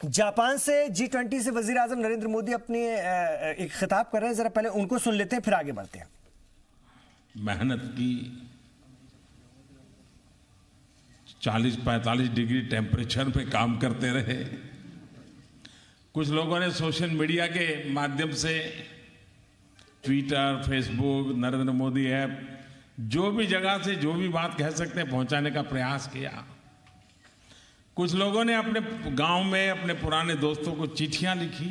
Japan से G20 से वजीर आजम नरेंद्र मोदी अपनी एक खिताब कर रहे हैं, जरा पहले उनको सुन लेते हैं फिर आगे बढ़ते हैं। मेहनत की 40-45 डिग्री टेम्परेचर पे काम करते रहे। कुछ लोगों ने सोशल मीडिया के माध्यम से Twitter, Facebook, Narendra Modi app, जो भी जगह से जो भी बात कह सकते हैं पहुंचाने का प्रयास किया। कुछ लोगों ने अपने गांव में अपने पुराने दोस्तों को चिट्ठियां लिखी,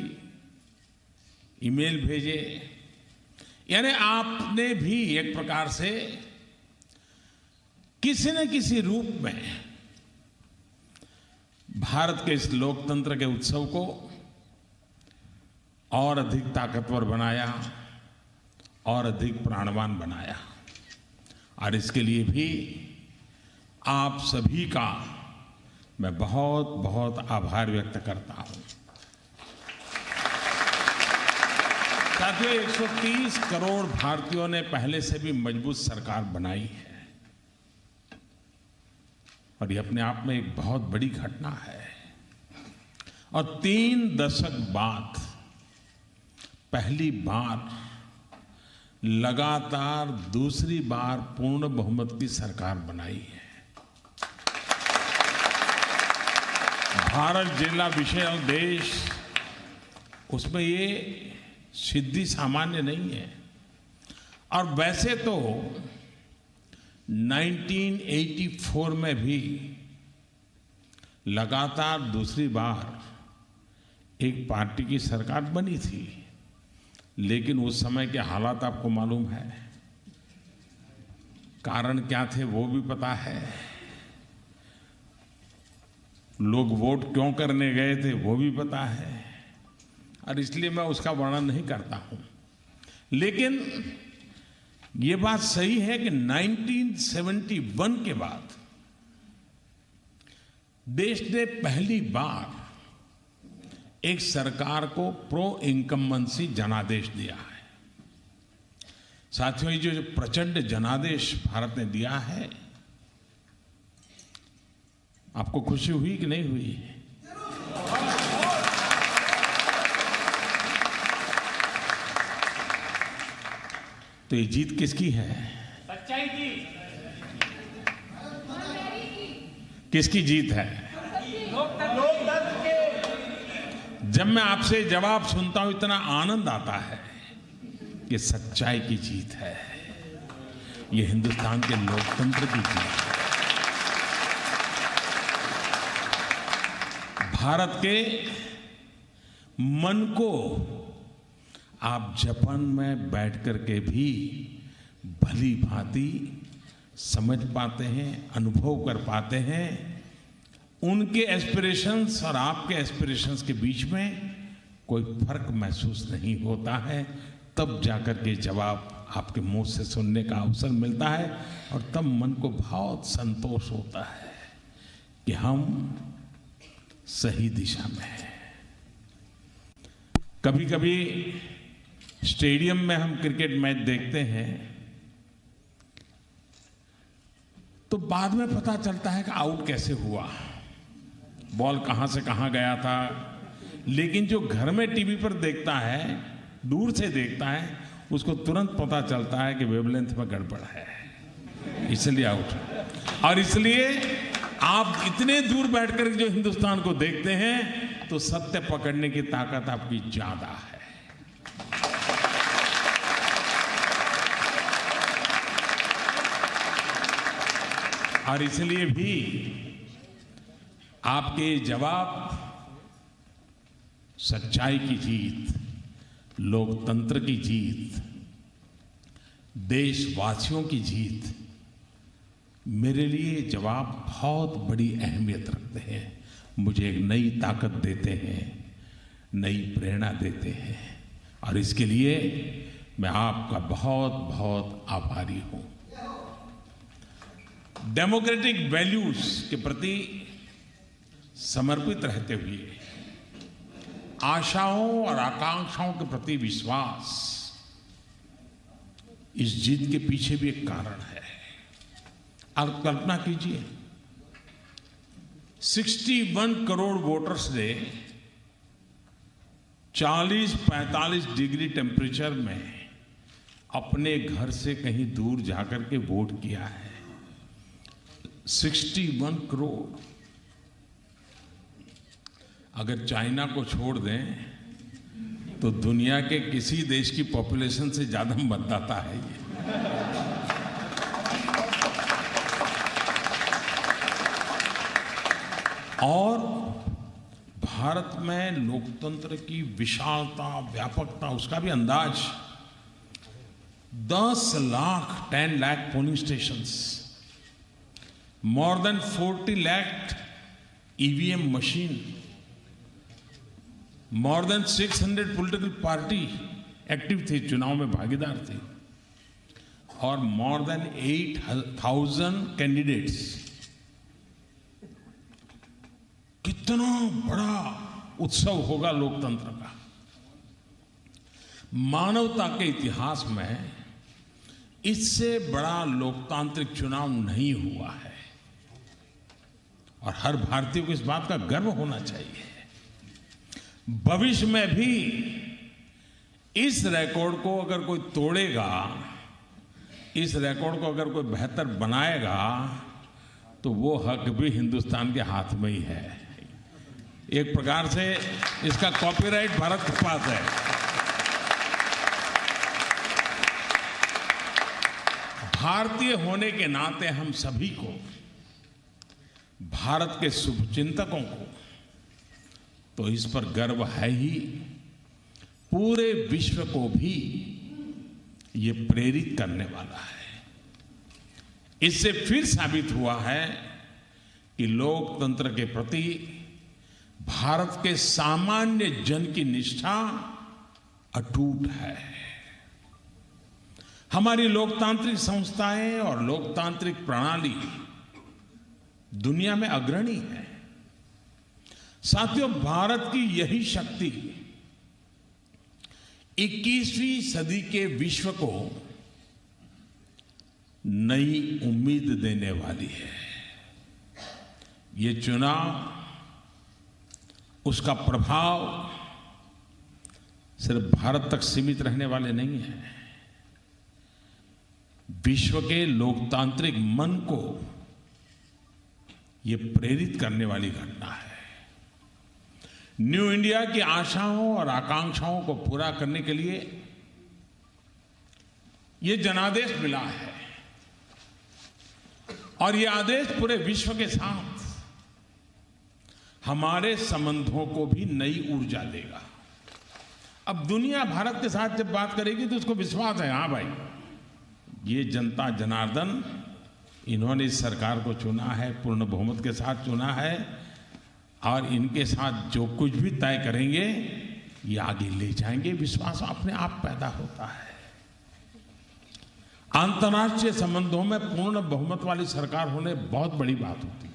ईमेल भेजे, यानी आपने भी एक प्रकार से किसी न किसी रूप में भारत के इस लोकतंत्र के उत्सव को और अधिक ताकतवर बनाया और अधिक प्राणवान बनाया। और इसके लिए भी आप सभी का मैं बहुत बहुत आभार व्यक्त करता हूं। साथियों, 130 करोड़ भारतीयों ने पहले से भी मजबूत सरकार बनाई है और ये अपने आप में एक बहुत बड़ी घटना है। और 3 दशक बाद पहली बार लगातार दूसरी बार पूर्ण बहुमत की सरकार बनाई है। भारत जिला विशाल देश, उसमें ये सिद्धि सामान्य नहीं है। और वैसे तो 1984 में भी लगातार दूसरी बार एक पार्टी की सरकार बनी थी, लेकिन उस समय के हालात आपको मालूम है, कारण क्या थे वो भी पता है, लोग वोट क्यों करने गए थे वो भी पता है, और इसलिए मैं उसका वर्णन नहीं करता हूं। लेकिन ये बात सही है कि 1971 के बाद देश ने पहली बार एक सरकार को प्रो इनकम्बेंसी जनादेश दिया है। साथियों, ये जो प्रचंड जनादेश भारत ने दिया है, आपको खुशी हुई कि नहीं हुई? तो ये जीत किसकी है? सच्चाई की। किसकी जीत है? लोकतंत्र के। जब मैं आपसे जवाब सुनता हूं इतना आनंद आता है कि सच्चाई की जीत है। ये हिंदुस्तान के लोकतंत्र की जीत है। भारत के मन को आप जापान में बैठ करके भी भली भांति समझ पाते हैं, अनुभव कर पाते हैं। उनके एस्पिरेशंस और आपके एस्पिरेशंस के बीच में कोई फर्क महसूस नहीं होता है। तब जाकर के जवाब आपके मुंह से सुनने का अवसर मिलता है और तब मन को बहुत संतोष होता है कि हम सही दिशा में हैं। कभी कभी स्टेडियम में हम क्रिकेट मैच देखते हैं तो बाद में पता चलता है कि आउट कैसे हुआ, बॉल कहां से कहां गया था। लेकिन जो घर में टीवी पर देखता है, दूर से देखता है, उसको तुरंत पता चलता है कि वेवलेंथ में गड़बड़ है, इसलिए आउट। और इसलिए आप इतने दूर बैठकर जो हिंदुस्तान को देखते हैं तो सत्य पकड़ने की ताकत आपकी ज्यादा है। और इसलिए भी आपके जवाब सच्चाई की जीत, लोकतंत्र की जीत, देशवासियों की जीत, मेरे लिए जवाब बहुत बड़ी अहमियत रखते हैं। मुझे एक नई ताकत देते हैं, नई प्रेरणा देते हैं और इसके लिए मैं आपका बहुत बहुत आभारी हूं। डेमोक्रेटिक वैल्यूज के प्रति समर्पित रहते हुए आशाओं और आकांक्षाओं के प्रति विश्वास, इस जीत के पीछे भी एक कारण है। आप कल्पना कीजिए, 61 करोड़ वोटर्स ने 40-45 डिग्री टेम्परेचर में अपने घर से कहीं दूर जाकर के वोट किया है। 61 करोड़। अगर चाइना को छोड़ दें तो दुनिया के किसी देश की पॉपुलेशन से ज्यादा मतदाता है ये। और भारत में लोकतंत्र की विशालता, व्यापकता, उसका भी अंदाज 10 lakh polling stations, more than 40 lakh EVM machine, more than 600 political party active थे, चुनाव में भागीदार थे, और more than 8,000 कैंडिडेट्स। कितना बड़ा उत्सव होगा लोकतंत्र का। मानवता के इतिहास में इससे बड़ा लोकतांत्रिक चुनाव नहीं हुआ है और हर भारतीय को इस बात का गर्व होना चाहिए। भविष्य में भी इस रिकॉर्ड को अगर कोई तोड़ेगा, इस रिकॉर्ड को अगर कोई बेहतर बनाएगा, तो वो हक भी हिंदुस्तान के हाथ में ही है। एक प्रकार से इसका कॉपीराइट भारत के पास है। भारतीय होने के नाते हम सभी को, भारत के शुभचिंतकों को तो इस पर गर्व है ही, पूरे विश्व को भी ये प्रेरित करने वाला है। इससे फिर साबित हुआ है कि लोकतंत्र के प्रति भारत के सामान्य जन की निष्ठा अटूट है। हमारी लोकतांत्रिक संस्थाएं और लोकतांत्रिक प्रणाली दुनिया में अग्रणी है। साथियों, भारत की यही शक्ति 21वीं सदी के विश्व को नई उम्मीद देने वाली है। ये चुनाव, उसका प्रभाव सिर्फ भारत तक सीमित रहने वाले नहीं है। विश्व के लोकतांत्रिक मन को ये प्रेरित करने वाली घटना है। न्यू इंडिया की आशाओं और आकांक्षाओं को पूरा करने के लिए ये जनादेश मिला है और ये आदेश पूरे विश्व के साथ हमारे संबंधों को भी नई ऊर्जा देगा। अब दुनिया भारत के साथ जब बात करेगी तो उसको विश्वास है, हाँ भाई, ये जनता जनार्दन, इन्होंने इस सरकार को चुना है, पूर्ण बहुमत के साथ चुना है और इनके साथ जो कुछ भी तय करेंगे ये आगे ले जाएंगे। विश्वास अपने आप पैदा होता है। अंतर्राष्ट्रीय संबंधों में पूर्ण बहुमत वाली सरकार होने बहुत बड़ी बात होती है,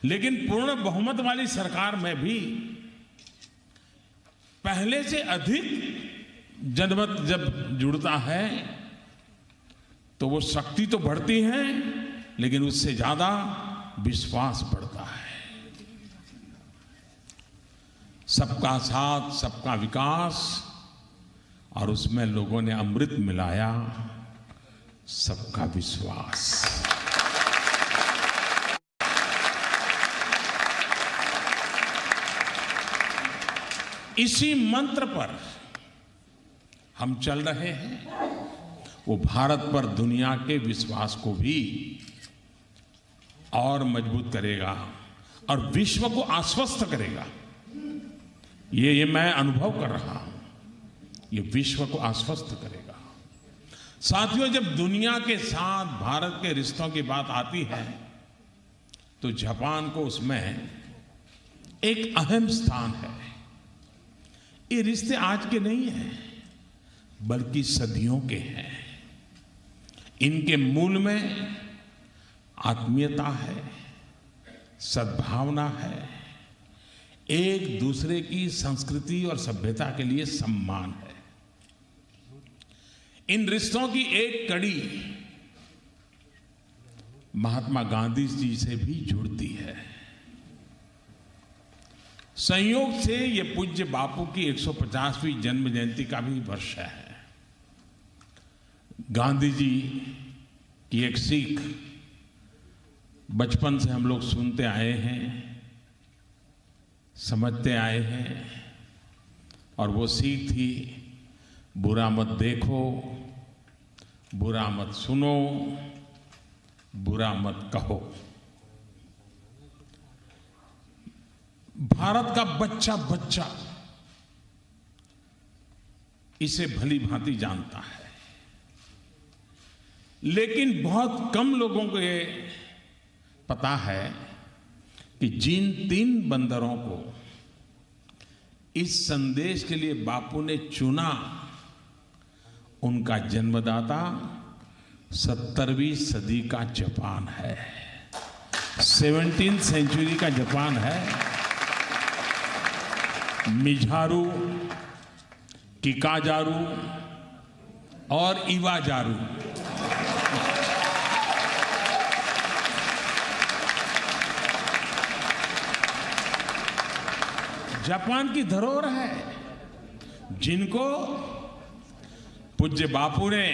लेकिन पूर्ण बहुमत वाली सरकार में भी पहले से अधिक जनमत जब जुड़ता है तो वो शक्ति तो बढ़ती है, लेकिन उससे ज्यादा विश्वास बढ़ता है। सबका साथ, सबका विकास, और उसमें लोगों ने अमृत मिलाया, सबका विश्वास। इसी मंत्र पर हम चल रहे हैं। वो भारत पर दुनिया के विश्वास को भी और मजबूत करेगा और विश्व को आश्वस्त करेगा। ये मैं अनुभव कर रहा हूं, ये विश्व को आश्वस्त करेगा। साथियों, जब दुनिया के साथ भारत के रिश्तों की बात आती है तो जापान को उसमें एक अहम स्थान है। ये रिश्ते आज के नहीं हैं, बल्कि सदियों के हैं। इनके मूल में आत्मीयता है, सद्भावना है, एक दूसरे की संस्कृति और सभ्यता के लिए सम्मान है। इन रिश्तों की एक कड़ी महात्मा गांधी जी से भी जुड़ती है। संयोग से ये पूज्य बापू की 150वीं जन्म जयंती का भी वर्ष है। गांधी जी की एक सीख बचपन से हम लोग सुनते आए हैं, समझते आए हैं, और वो सीख थी, बुरा मत देखो, बुरा मत सुनो, बुरा मत कहो। भारत का बच्चा बच्चा इसे भली भांति जानता है, लेकिन बहुत कम लोगों को ये पता है कि जिन 3 बंदरों को इस संदेश के लिए बापू ने चुना, उनका जन्मदाता 17वीं सदी का जापान है, 17th सेंचुरी का जापान है। मिझारू, किकाजारू और इवाजारू। जापान की धरोहर है, जिनको पूज्य बापू ने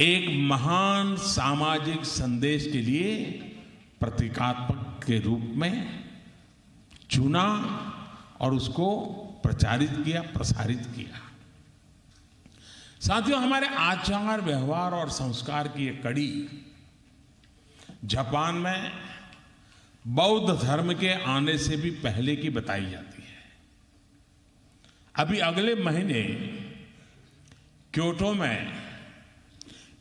एक महान सामाजिक संदेश के लिए प्रतीकात्मक के रूप में चुना और उसको प्रचारित किया, प्रसारित किया। साथियों, हमारे आचार व्यवहार और संस्कार की एक कड़ी जापान में बौद्ध धर्म के आने से भी पहले की बताई जाती है। अभी अगले महीने क्योटो में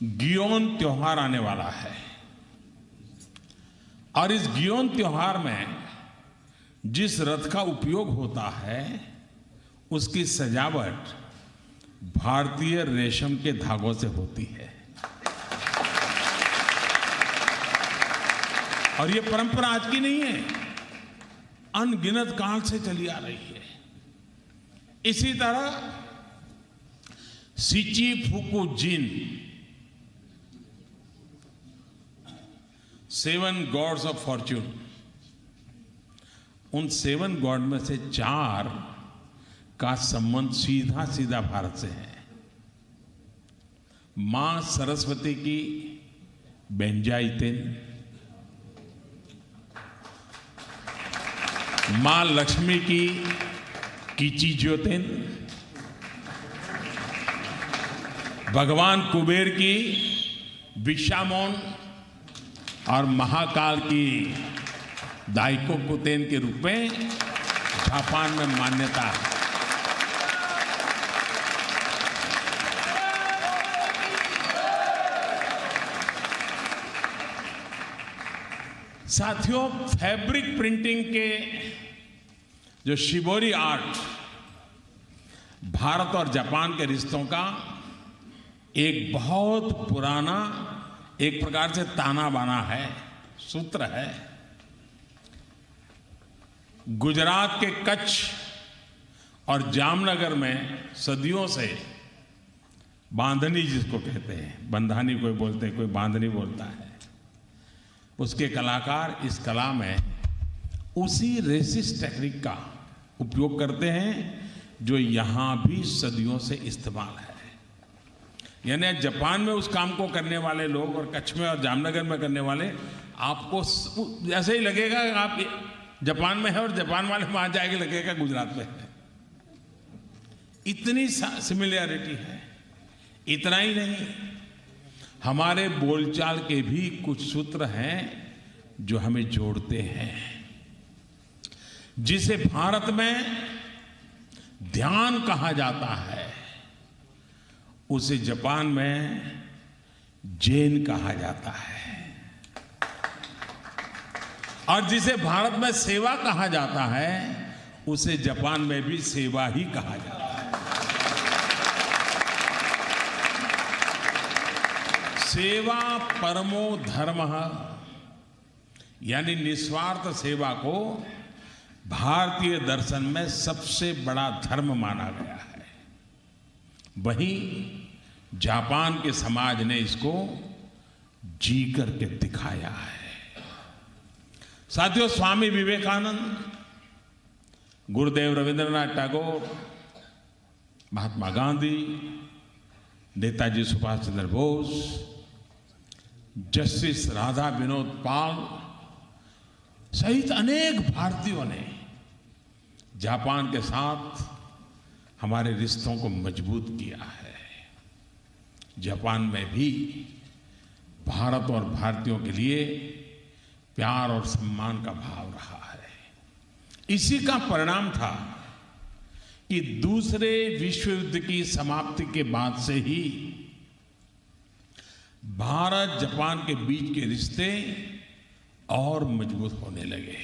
गियोन त्योहार आने वाला है, और इस गियोन त्योहार में जिस रथ का उपयोग होता है, उसकी सजावट भारतीय रेशम के धागों से होती है। और ये परंपरा आज की नहीं है, अनगिनत काल से चली आ रही है। इसी तरह शिची फुकुजिन, 7 गॉड्स ऑफ फॉर्च्यून, उन 7 गॉड में से 4 का संबंध सीधा सीधा भारत से है। मां सरस्वती की बेंजाइतेन, मां लक्ष्मी की कीचीज्योतेन, भगवान कुबेर की विशामोन और महाकाल की दाइकोकुतेन के रूप में जापान में मान्यता है। साथियों, फैब्रिक प्रिंटिंग के जो शिबोरी आर्ट भारत और जापान के रिश्तों का एक बहुत पुराना, एक प्रकार से ताना बाना है, सूत्र है। गुजरात के कच्छ और जामनगर में सदियों से बांधनी, जिसको कहते हैं, बंधानी कोई बोलते हैं, कोई बांधनी बोलता है, उसके कलाकार इस कला में उसी रेसिस्ट टेक्निक का उपयोग करते हैं जो यहां भी सदियों से इस्तेमाल है। यानी जापान में उस काम को करने वाले लोग और कच्छ में और जामनगर में करने वाले, आपको ऐसे ही लगेगा कि आप जापान में है और जापान वाले वहां जाएंगे लगेगा गुजरात में है। इतनी सिमिलैरिटी है। इतना ही नहीं, हमारे बोलचाल के भी कुछ सूत्र हैं जो हमें जोड़ते हैं। जिसे भारत में ध्यान कहा जाता है, उसे जापान में जेन कहा जाता है। और जिसे भारत में सेवा कहा जाता है, उसे जापान में भी सेवा ही कहा जाता है। सेवा परमो धर्मः, यानी निस्वार्थ सेवा को भारतीय दर्शन में सबसे बड़ा धर्म माना गया है। वहीं जापान के समाज ने इसको जी करके दिखाया है। साथियों, स्वामी विवेकानंद गुरुदेव रविंद्रनाथ टैगोर, महात्मा गांधी, नेताजी सुभाष चंद्र बोस, जस्टिस राधा विनोद पाल सहित अनेक भारतीयों ने जापान के साथ हमारे रिश्तों को मजबूत किया है। जापान में भी भारत और भारतीयों के लिए प्यार और सम्मान का भाव रहा है। इसी का परिणाम था कि दूसरे विश्व युद्ध की समाप्ति के बाद से ही भारत जापान के बीच के रिश्ते और मजबूत होने लगे।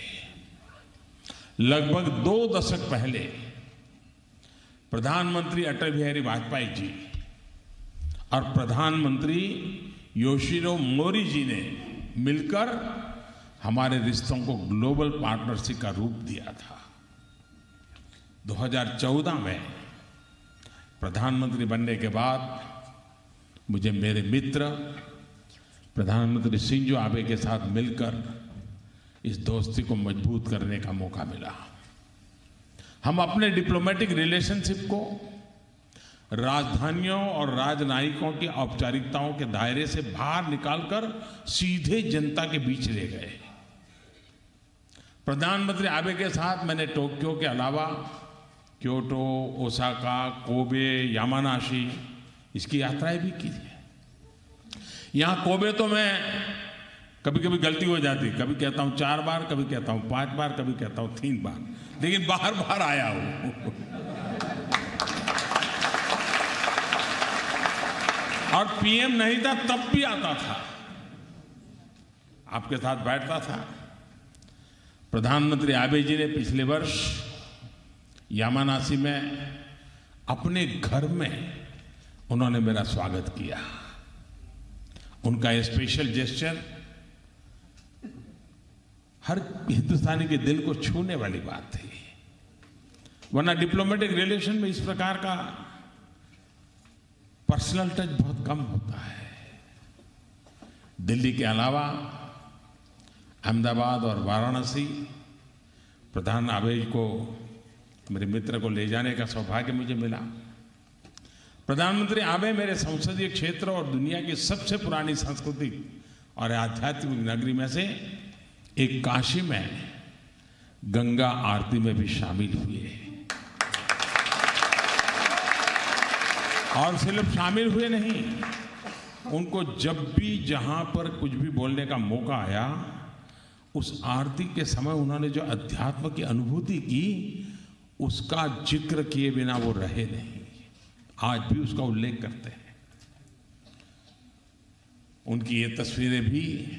लगभग 2 दशक पहले प्रधानमंत्री अटल बिहारी वाजपेयी जी और प्रधानमंत्री योशिहिरो मोरी जी ने मिलकर हमारे रिश्तों को ग्लोबल पार्टनरशिप का रूप दिया था। 2014 में प्रधानमंत्री बनने के बाद मुझे मेरे मित्र प्रधानमंत्री शिंजो आबे के साथ मिलकर इस दोस्ती को मजबूत करने का मौका मिला। हम अपने डिप्लोमेटिक रिलेशनशिप को राजधानियों और राजनयिकों की औपचारिकताओं के दायरे से बाहर निकालकर सीधे जनता के बीच ले गए। प्रधानमंत्री आबे के साथ मैंने टोक्यो के अलावा क्योटो, ओसाका, कोबे, यामानाशी इसकी यात्राएं भी की है। यहाँ कोबे तो मैं कभी कभी गलती हो जाती, कभी कहता हूँ 4 बार, कभी कहता हूँ 5 बार, कभी कहता हूँ 3 बार, लेकिन बार बार आया हूँ। और पीएम नहीं था तब भी आता था, आपके साथ बैठता था। प्रधानमंत्री आबे जी ने पिछले वर्ष यामानाशी में अपने घर में उन्होंने मेरा स्वागत किया। उनका स्पेशल जेस्चर हर हिंदुस्तानी के दिल को छूने वाली बात थी, वरना डिप्लोमेटिक रिलेशन में इस प्रकार का पर्सनल टच बहुत कम होता है। दिल्ली के अलावा अहमदाबाद और वाराणसी प्रधान आबे को, मेरे मित्र को ले जाने का सौभाग्य मुझे मिला। प्रधानमंत्री आबे मेरे संसदीय क्षेत्र और दुनिया की सबसे पुरानी सांस्कृतिक और आध्यात्मिक नगरी में से एक काशी में गंगा आरती में भी शामिल हुए। और सिर्फ शामिल हुए नहीं, उनको जब भी जहां पर कुछ भी बोलने का मौका आया, उस आरती के समय उन्होंने जो अध्यात्म की अनुभूति की उसका जिक्र किए बिना वो रहे नहीं। आज भी उसका उल्लेख करते हैं। उनकी ये तस्वीरें भी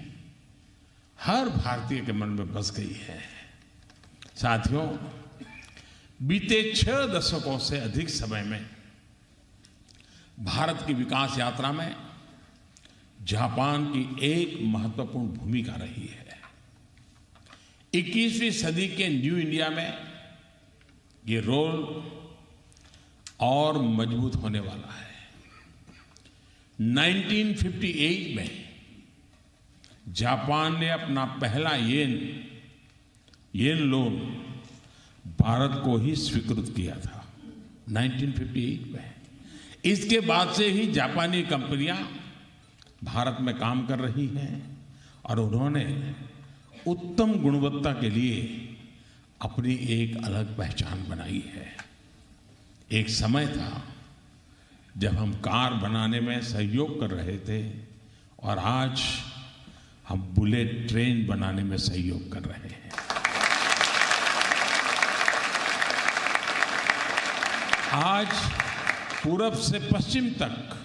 हर भारतीय के मन में बस गई है। साथियों, बीते 6 दशकों से अधिक समय में भारत की विकास यात्रा में जापान की एक महत्वपूर्ण भूमिका रही है। 21वीं सदी के न्यू इंडिया में ये रोल और मजबूत होने वाला है। 1958 में जापान ने अपना पहला येन लोन भारत को ही स्वीकृत किया था 1958 में। इसके बाद से ही जापानी कंपनियां भारत में काम कर रही हैं और उन्होंने उत्तम गुणवत्ता के लिए अपनी एक अलग पहचान बनाई है। एक समय था जब हम कार बनाने में सहयोग कर रहे थे और आज हम बुलेट ट्रेन बनाने में सहयोग कर रहे हैं। आज पूरब से पश्चिम तक,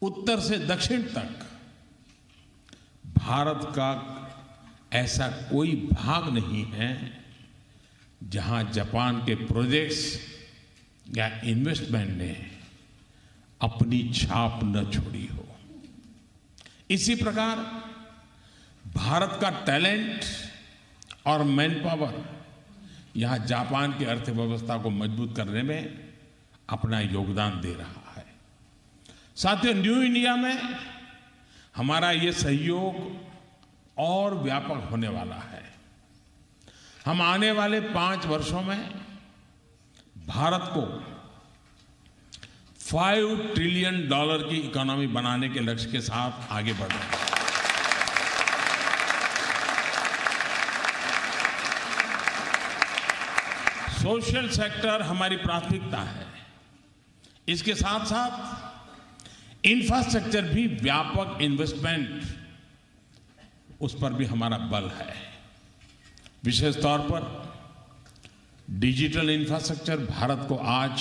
उत्तर से दक्षिण तक भारत का ऐसा कोई भाग नहीं है जहां जापान के प्रोजेक्ट्स या इन्वेस्टमेंट ने अपनी छाप न छोड़ी हो। इसी प्रकार भारत का टैलेंट और मैन पावर यहां जापान की अर्थव्यवस्था को मजबूत करने में अपना योगदान दे रहा है। साथियों, न्यू इंडिया में हमारा ये सहयोग और व्यापक होने वाला है। हम आने वाले 5 वर्षों में भारत को $5 ट्रिलियन की इकोनॉमी बनाने के लक्ष्य के साथ आगे बढ़ रहे हैं। सोशल सेक्टर हमारी प्राथमिकता है। इसके साथ साथ इंफ्रास्ट्रक्चर भी व्यापक इन्वेस्टमेंट, उस पर भी हमारा बल है। विशेष तौर पर डिजिटल इंफ्रास्ट्रक्चर भारत को आज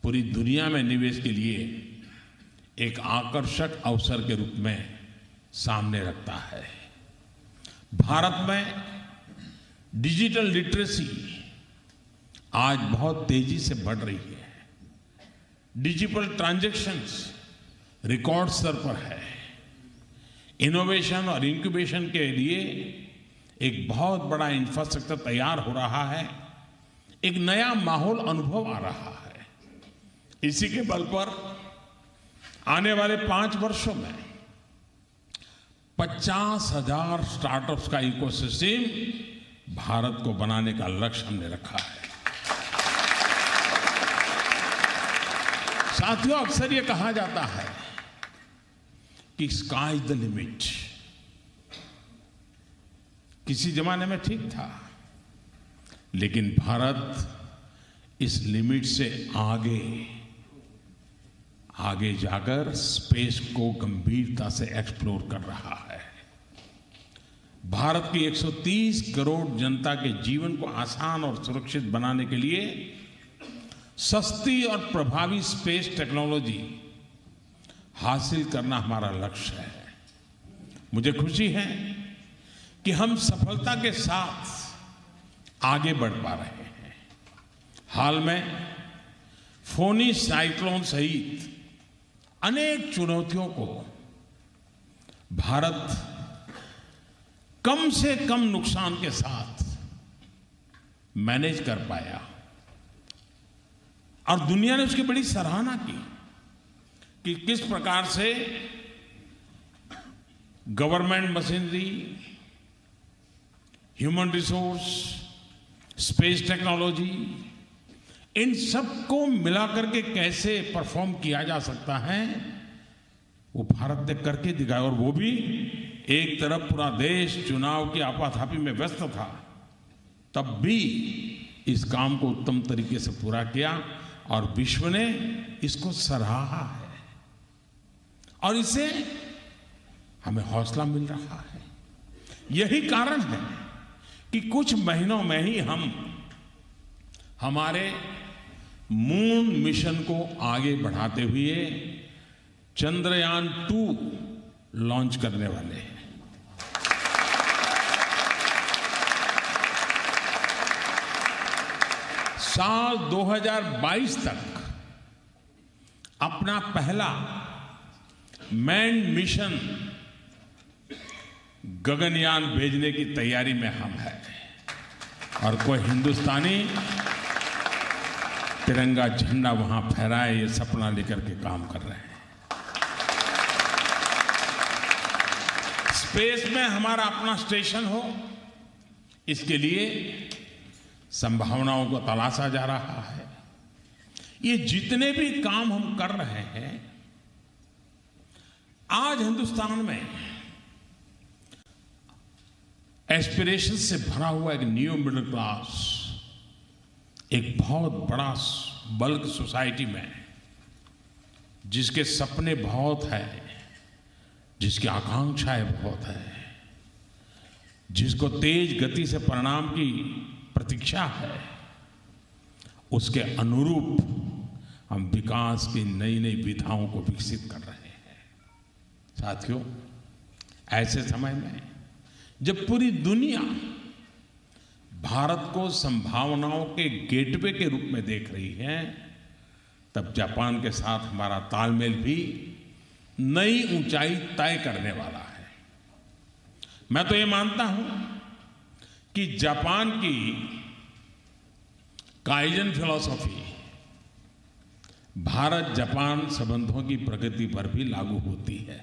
पूरी दुनिया में निवेश के लिए एक आकर्षक अवसर के रूप में सामने रखता है। भारत में डिजिटल लिटरेसी आज बहुत तेजी से बढ़ रही है। डिजिटल ट्रांजैक्शंस रिकॉर्ड स्तर पर है। इनोवेशन और इंक्यूबेशन के लिए एक बहुत बड़ा इंफ्रास्ट्रक्चर तैयार हो रहा है। एक नया माहौल अनुभव आ रहा है। इसी के बल पर आने वाले 5 वर्षों में 50,000 स्टार्टअप्स का इकोसिस्टम भारत को बनाने का लक्ष्य हमने रखा है। साथियों, अक्सर ये कहा जाता है कि स्काई इज द लिमिट। किसी जमाने में ठीक था, लेकिन भारत इस लिमिट से आगे जाकर स्पेस को गंभीरता से एक्सप्लोर कर रहा है। भारत की 130 करोड़ जनता के जीवन को आसान और सुरक्षित बनाने के लिए सस्ती और प्रभावी स्पेस टेक्नोलॉजी हासिल करना हमारा लक्ष्य है। मुझे खुशी है कि हम सफलता के साथ आगे बढ़ पा रहे हैं। हाल में फोनी साइक्लोन सहित अनेक चुनौतियों को भारत कम से कम नुकसान के साथ मैनेज कर पाया और दुनिया ने उसकी बड़ी सराहना की कि किस प्रकार से government machinery, human resource, space technology, इन सबको मिलाकर के कैसे परफॉर्म किया जा सकता है, वो भारत ने करके दिखाया। और वो भी एक तरफ पूरा देश चुनाव की आपाधापी में व्यस्त था, तब भी इस काम को उत्तम तरीके से पूरा किया और विश्व ने इसको सराहा है और इससे हमें हौसला मिल रहा है। यही कारण है कि कुछ महीनों में ही हम हमारे मून मिशन को आगे बढ़ाते हुए चंद्रयान 2 लॉन्च करने वाले हैं। साल 2022 तक अपना पहला मैन्ड मिशन गगनयान भेजने की तैयारी में हम हैं और कोई हिंदुस्तानी तिरंगा झंडा वहां फहराए, ये सपना लेकर के काम कर रहे हैं। स्पेस में हमारा अपना स्टेशन हो, इसके लिए संभावनाओं को तलाशा जा रहा है। ये जितने भी काम हम कर रहे हैं, आज हिंदुस्तान में एस्पिरेशन से भरा हुआ एक न्यू मिडिल क्लास, एक बहुत बड़ा बल्क सोसाइटी में, जिसके सपने बहुत है, जिसकी आकांक्षाएं बहुत है, जिसको तेज गति से परिणाम की प्रतीक्षा है, उसके अनुरूप हम विकास की नई नई विधाओं को विकसित कर रहे हैं। साथियों, ऐसे समय में जब पूरी दुनिया भारत को संभावनाओं के गेटवे के रूप में देख रही है, तब जापान के साथ हमारा तालमेल भी नई ऊंचाई तय करने वाला है। मैं तो ये मानता हूं कि जापान की काइजन फिलॉसफी भारत जापान संबंधों की प्रगति पर भी लागू होती है।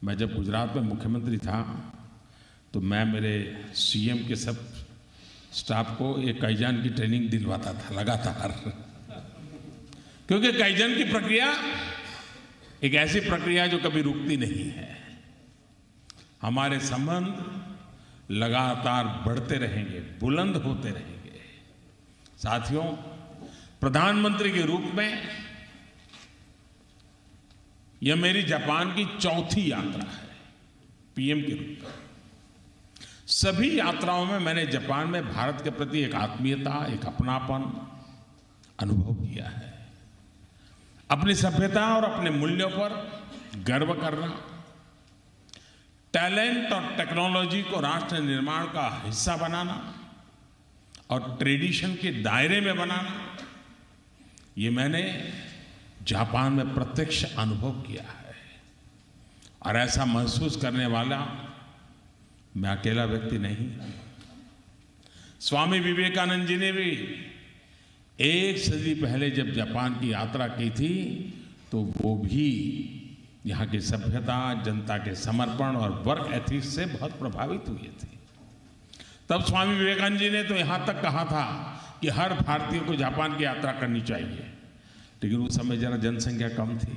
मैं जब गुजरात में मुख्यमंत्री था, तो मैं मेरे सीएम के सब स्टाफ को एक काइजान की ट्रेनिंग दिलवाता था लगातार, क्योंकि काइजान की प्रक्रिया एक ऐसी प्रक्रिया जो कभी रुकती नहीं है। हमारे संबंध लगातार बढ़ते रहेंगे, बुलंद होते रहेंगे। साथियों, प्रधानमंत्री के रूप में यह मेरी जापान की चौथी यात्रा है, पीएम के रूप में। सभी यात्राओं में मैंने जापान में भारत के प्रति एक आत्मीयता, एक अपनापन अनुभव किया है। अपनी सभ्यता और अपने मूल्यों पर गर्व करना, टैलेंट और टेक्नोलॉजी को राष्ट्र निर्माण का हिस्सा बनाना और ट्रेडिशन के दायरे में बनाना, ये मैंने जापान में प्रत्यक्ष अनुभव किया है। और ऐसा महसूस करने वाला मैं अकेला व्यक्ति नहीं। स्वामी विवेकानंद जी ने भी एक सदी पहले जब जापान की यात्रा की थी तो वो भी यहाँ की सभ्यता, जनता के समर्पण और वर्क एथिक्स से बहुत प्रभावित हुए थे। तब स्वामी विवेकानंद जी ने तो यहाँ तक कहा था कि हर भारतीय को जापान की यात्रा करनी चाहिए, लेकिन उस समय जरा जनसंख्या कम थी।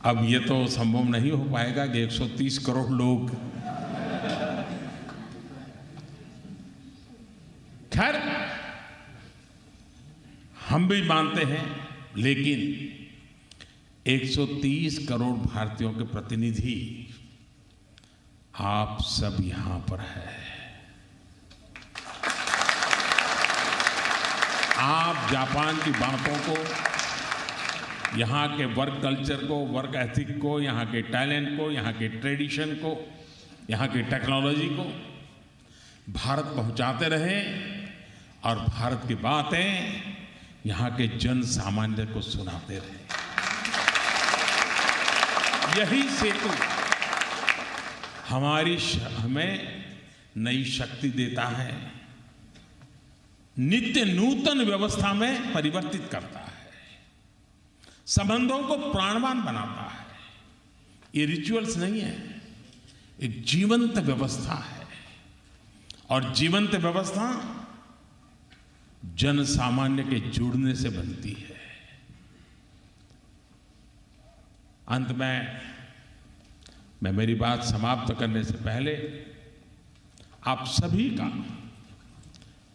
अब ये तो संभव नहीं हो पाएगा कि 130 करोड़ लोग। खैर, हम भी मानते हैं, लेकिन 130 करोड़ भारतीयों के प्रतिनिधि आप सब यहां पर हैं। आप जापान की बातों को, यहाँ के वर्क कल्चर को, वर्क एथिक को, यहाँ के टैलेंट को, यहाँ के ट्रेडिशन को, यहाँ की टेक्नोलॉजी को भारत पहुँचाते रहें और भारत की बातें यहाँ के जन सामान्य को सुनाते रहें। यही सेतु हमें नई शक्ति देता है, नित्य नूतन व्यवस्था में परिवर्तित करता है, संबंधों को प्राणवान बनाता है। ये रिचुअल्स नहीं है, एक जीवंत व्यवस्था है, और जीवंत व्यवस्था जन सामान्य के जुड़ने से बनती है। अंत में मैं मेरी बात समाप्त करने से पहले आप सभी का,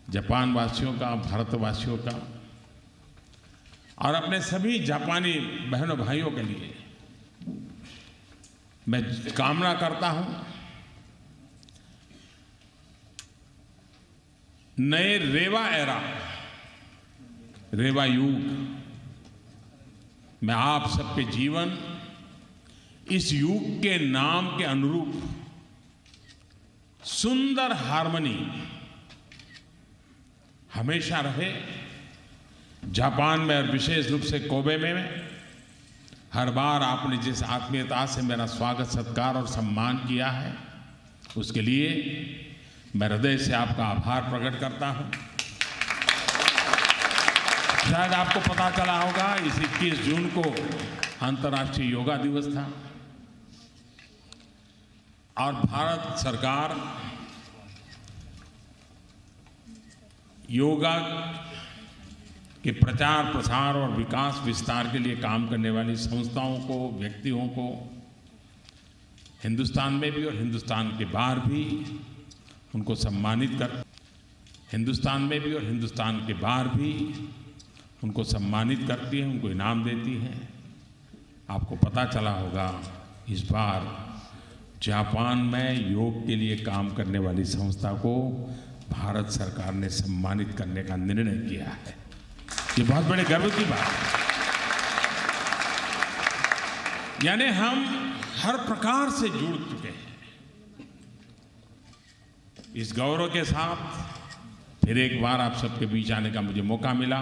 जापान वासियों का, भारतवासियों का और अपने सभी जापानी बहनों भाइयों के लिए मैं कामना करता हूं, नए रेवा युग में आप सबके जीवन इस युग के नाम के अनुरूप सुंदर हार्मनी हमेशा रहे। जापान में और विशेष रूप से कोबे में हर बार आपने जिस आत्मीयता से मेरा स्वागत, सत्कार और सम्मान किया है, उसके लिए मैं हृदय से आपका आभार प्रकट करता हूं। शायद आपको पता चला होगा, इस 21 जून को अंतर्राष्ट्रीय योगा दिवस था और भारत सरकार योगा के प्रचार, प्रसार और विकास विस्तार के लिए काम करने वाली संस्थाओं को, व्यक्तियों को हिंदुस्तान में भी और हिंदुस्तान के बाहर भी उनको सम्मानित कर, हिंदुस्तान में भी और हिंदुस्तान के बाहर भी उनको सम्मानित करती है, उनको इनाम देती है। आपको पता चला होगा, इस बार जापान में योग के लिए काम करने वाली संस्था को भारत सरकार ने सम्मानित करने का निर्णय किया है। ये बहुत बड़े गर्व की बात है। यानी हम हर प्रकार से जुड़ चुके हैं। इस गौरव के साथ फिर एक बार आप सबके बीच आने का मुझे मौका मिला,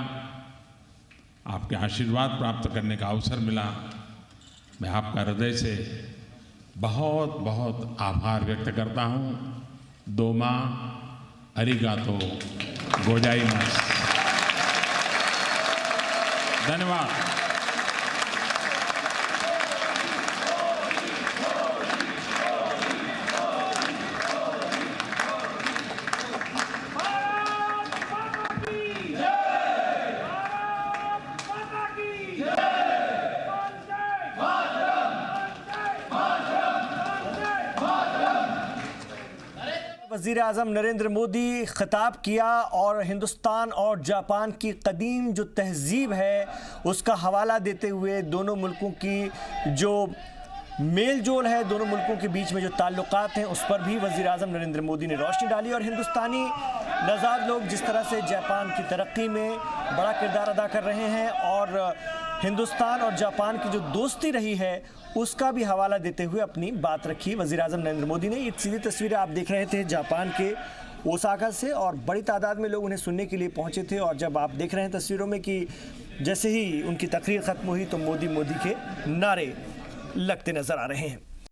आपके आशीर्वाद प्राप्त करने का अवसर मिला। मैं आपका हृदय से बहुत बहुत आभार व्यक्त करता हूँ। दोमा अरिगातो गोजाइमास। धन्यवाद। वज़ीर आज़म नरेंद्र मोदी खिताब किया और हिंदुस्तान और जापान की कदीम जो तहजीब है उसका हवाला देते हुए दोनों मुल्कों की जो मेल जोल है, दोनों मुल्कों के बीच में जो ताल्लुकात हैं उस पर भी वज़ीर आज़म नरेंद्र मोदी ने रोशनी डाली और हिंदुस्तानी नज़ाद लोग जिस तरह से जापान की तरक्की में बड़ा किरदार अदा कर रहे हैं और हिंदुस्तान और जापान की जो दोस्ती रही है उसका भी हवाला देते हुए अपनी बात रखी वज़ीर आज़म नरेंद्र मोदी ने। ये सीधी तस्वीरें आप देख रहे थे जापान के ओसाका से और बड़ी तादाद में लोग उन्हें सुनने के लिए पहुंचे थे और जब आप देख रहे हैं तस्वीरों में कि जैसे ही उनकी तकरीर ख़त्म हुई तो मोदी मोदी के नारे लगते नज़र आ रहे हैं।